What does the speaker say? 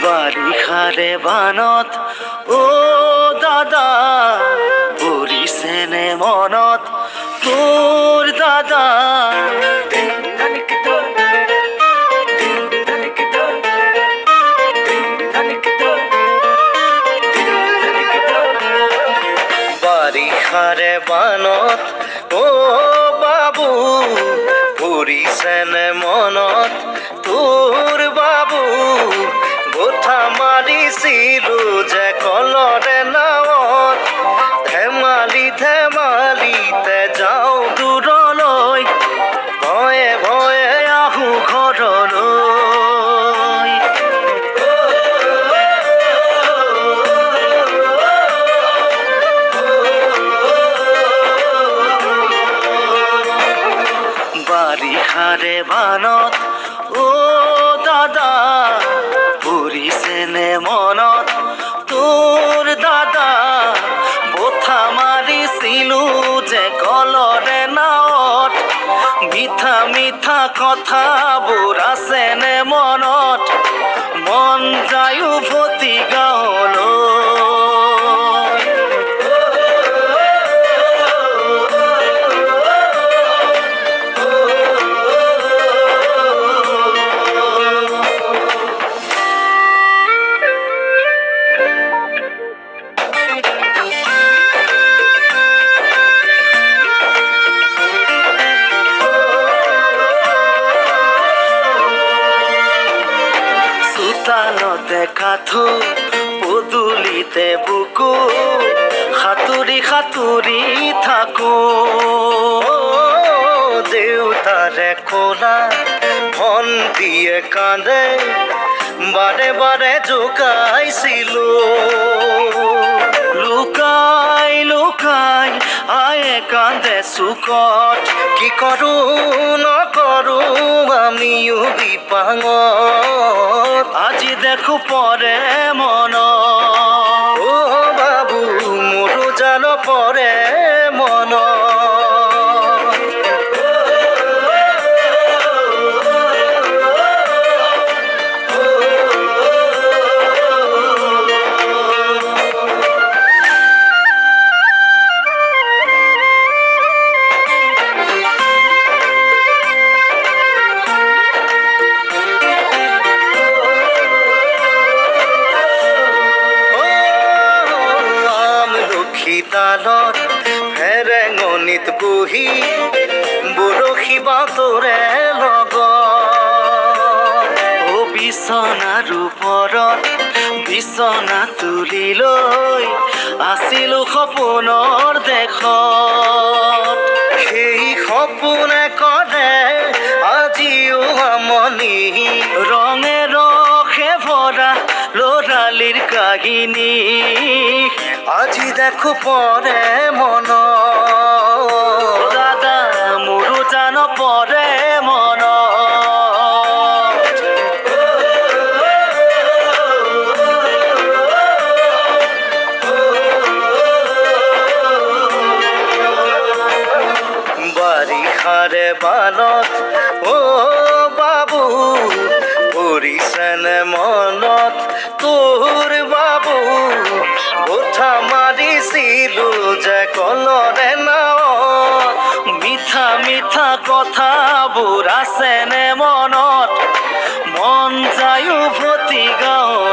বাৰিষাৰে বানত ও দাদা পৰিছেনে মনত তোৰ দাদা বাৰিষাৰে বানত ও বাবু পৰিছেনে মনত তোৰ বাবু গোঠা মাৰিছিলো যে কলৰে নাৱত ধেমালি ধেমালিতে যাওঁ দূৰলৈ ভয়ে ভয়ে আহোঁ ঘৰলৈ বাৰিষাৰে বানত ও দাদা পৰিছেনে মনত তোৰ দাদা বঠা মাৰিছিলো যে কলৰে নাৱত মিঠা মিঠা কথাবোৰ আছেনে মনত মন যায় উভতি গাঁৱলৈ চোতালতে কাঠো পদূলিতে বুকু সাঁতুৰি সাঁতুৰি থাকো দেউতাৰে কোলা ভণ্টিয়ে কান্দে বাৰে বাৰে জোকাইছিলো লুকাই লুকাই আয়ে কান্দে চুকত কি কৰো নকৰো আমিও বিপাঙত আজি দেখো পৰে মন ও বাবু মোৰো জান পৰে মন তালত ফেৰেঙনিত বহি বৰশী বাতৰে লগত ও বিছনাৰ ওপৰত বিছনা তুলি লৈ আছিলো সপোনৰ দেশত সেই সপোনে কৰে আজিও আমনি ৰঙে ৰসে ভৰা ল'ৰালিৰ কাহিনী আজি দেখো পৰে মন দাদা মোৰো জান পৰে মন বাৰিষাৰে বানত ও বাবু পৰিছেনে মনত তোৰ বাবু বঠা মাৰিছিলো যে কলৰে নাৱত মিঠা মিঠা কথাবোৰ আছেনে মনত মন যায় উভতি গাঁৱলৈ